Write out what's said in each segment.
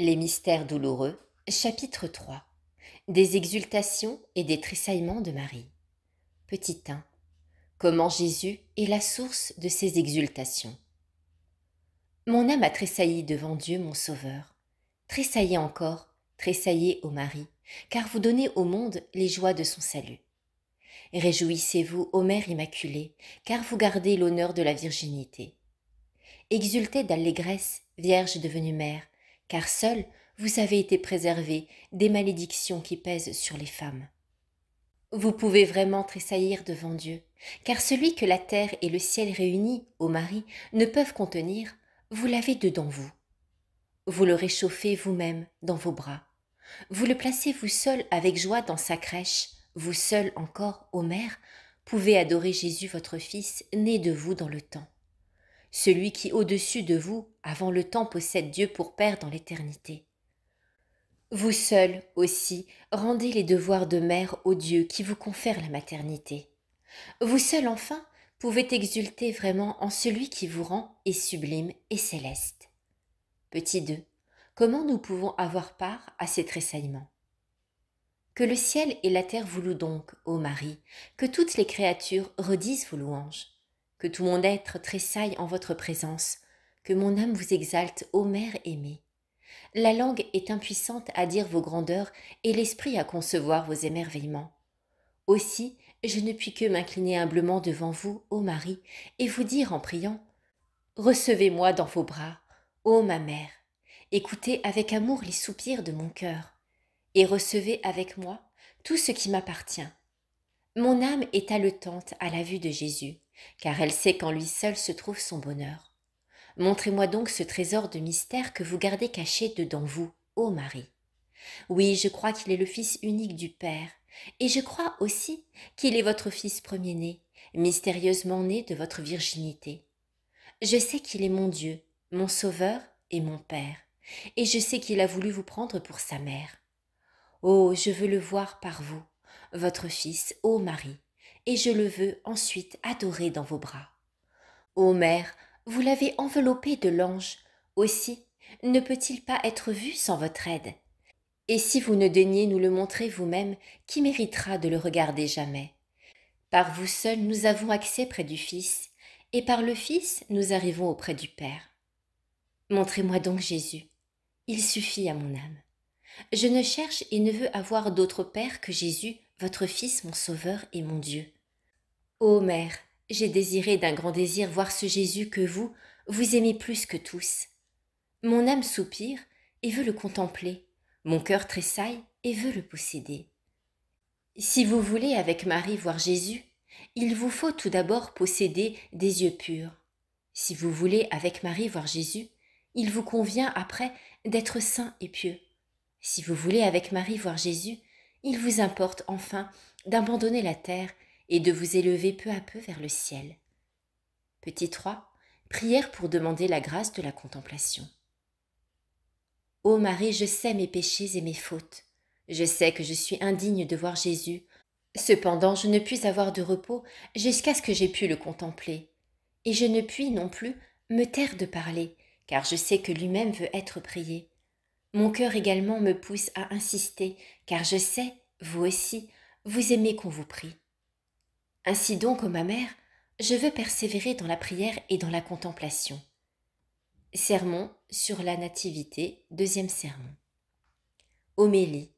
Les mystères douloureux, chapitre 3. Des exultations et des tressaillements de Marie. Petit 1. Comment Jésus est la source de ces exultations. Mon âme a tressailli devant Dieu mon Sauveur. Tressaillez encore, tressaillez ô Marie, car vous donnez au monde les joies de son salut. Réjouissez-vous, ô Mère Immaculée, car vous gardez l'honneur de la virginité. Exultez d'allégresse, Vierge devenue mère, car seule vous avez été préservée des malédictions qui pèsent sur les femmes. Vous pouvez vraiment tressaillir devant Dieu, car celui que la terre et le ciel réunis, ô Marie, ne peuvent contenir, vous l'avez dedans vous. Vous le réchauffez vous-même dans vos bras. Vous le placez vous seul avec joie dans sa crèche, vous seul encore, ô Mère, pouvez adorer Jésus votre Fils, né de vous dans le temps. Celui qui au-dessus de vous, avant le temps, possède Dieu pour Père dans l'éternité. Vous seul, aussi, rendez les devoirs de mère au Dieu qui vous confère la maternité. Vous seul, enfin, pouvez exulter vraiment en celui qui vous rend et sublime et céleste. Petit 2. Comment nous pouvons avoir part à ces tressaillements? Que le ciel et la terre vous louent donc, ô Marie, que toutes les créatures redisent vos louanges. Que tout mon être tressaille en votre présence, que mon âme vous exalte, ô Mère aimée. La langue est impuissante à dire vos grandeurs et l'esprit à concevoir vos émerveillements. Aussi, je ne puis que m'incliner humblement devant vous, ô Marie, et vous dire en priant « Recevez-moi dans vos bras, ô ma mère, écoutez avec amour les soupirs de mon cœur, et recevez avec moi tout ce qui m'appartient. Mon âme est haletante à la vue de Jésus, car elle sait qu'en lui seul se trouve son bonheur. Montrez-moi donc ce trésor de mystère que vous gardez caché dedans vous, ô Marie. Oui, je crois qu'il est le Fils unique du Père, et je crois aussi qu'il est votre Fils premier-né, mystérieusement né de votre virginité. Je sais qu'il est mon Dieu, mon Sauveur et mon Père, et je sais qu'il a voulu vous prendre pour sa mère. Oh, je veux le voir par vous, votre Fils, ô Marie, et je le veux ensuite adorer dans vos bras. Ô Mère, vous l'avez enveloppé de l'ange, aussi ne peut-il pas être vu sans votre aide? Et si vous ne daignez nous le montrer vous-même, qui méritera de le regarder jamais? Par vous seul nous avons accès près du Fils, et par le Fils nous arrivons auprès du Père. Montrez-moi donc Jésus, il suffit à mon âme. Je ne cherche et ne veux avoir d'autre Père que Jésus, votre Fils, mon Sauveur et mon Dieu. Ô Mère, j'ai désiré d'un grand désir voir ce Jésus que vous aimez plus que tous. Mon âme soupire et veut le contempler, mon cœur tressaille et veut le posséder. Si vous voulez avec Marie voir Jésus, il vous faut tout d'abord posséder des yeux purs. Si vous voulez avec Marie voir Jésus, il vous convient après d'être saint et pieux. Si vous voulez avec Marie voir Jésus, il vous importe enfin d'abandonner la terre et de vous élever peu à peu vers le ciel. Petit 3. Prière pour demander la grâce de la contemplation. Ô Marie, je sais mes péchés et mes fautes. Je sais que je suis indigne de voir Jésus. Cependant, je ne puis avoir de repos jusqu'à ce que j'aie pu le contempler. Et je ne puis non plus me taire de parler, car je sais que lui-même veut être prié. Mon cœur également me pousse à insister, car je sais, vous aussi, vous aimez qu'on vous prie. Ainsi donc, ô ma mère, je veux persévérer dans la prière et dans la contemplation. Sermon sur la Nativité, deuxième sermon. Homélie,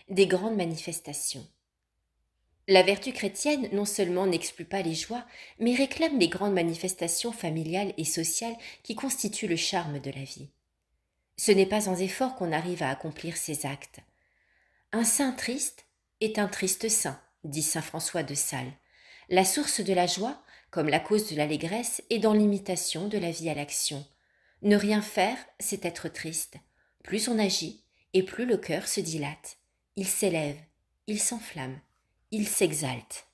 des grandes manifestations. La vertu chrétienne non seulement n'exclut pas les joies, mais réclame les grandes manifestations familiales et sociales qui constituent le charme de la vie. Ce n'est pas en effort qu'on arrive à accomplir ces actes. Un saint triste est un triste saint, dit saint François de Sales. La source de la joie, comme la cause de l'allégresse, est dans l'imitation de la vie à l'action. Ne rien faire, c'est être triste. Plus on agit, et plus le cœur se dilate. Il s'élève, il s'enflamme, il s'exalte.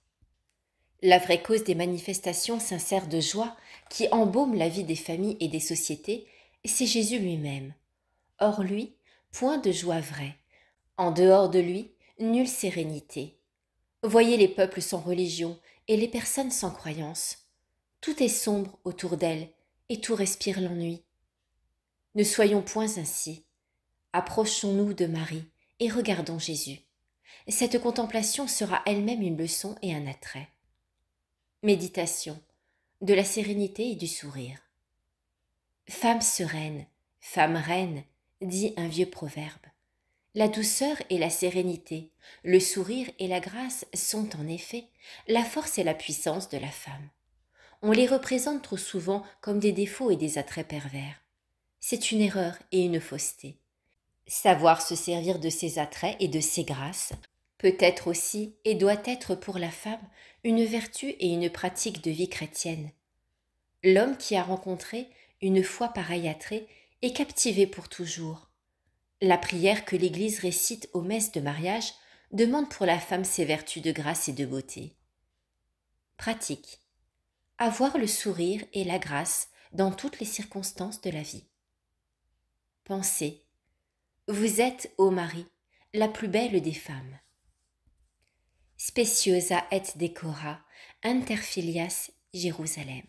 La vraie cause des manifestations sincères de joie qui embaument la vie des familles et des sociétés, c'est Jésus lui-même. Hors lui, point de joie vraie. En dehors de lui, nulle sérénité. Voyez les peuples sans religion et les personnes sans croyance. Tout est sombre autour d'elles et tout respire l'ennui. Ne soyons point ainsi. Approchons-nous de Marie et regardons Jésus. Cette contemplation sera elle-même une leçon et un attrait. Méditation, de la sérénité et du sourire. Femme sereine, femme reine, dit un vieux proverbe. La douceur et la sérénité, le sourire et la grâce sont en effet la force et la puissance de la femme. On les représente trop souvent comme des défauts et des attraits pervers. C'est une erreur et une fausseté. Savoir se servir de ces attraits et de ces grâces peut être aussi et doit être pour la femme une vertu et une pratique de vie chrétienne. L'homme qui a rencontré une foi pareil attrait est captivé pour toujours. La prière que l'Église récite aux messes de mariage demande pour la femme ses vertus de grâce et de beauté. Pratique. Avoir le sourire et la grâce dans toutes les circonstances de la vie. Pensez. Vous êtes, ô Marie, la plus belle des femmes. Speciosa et decora, inter filias Jérusalem.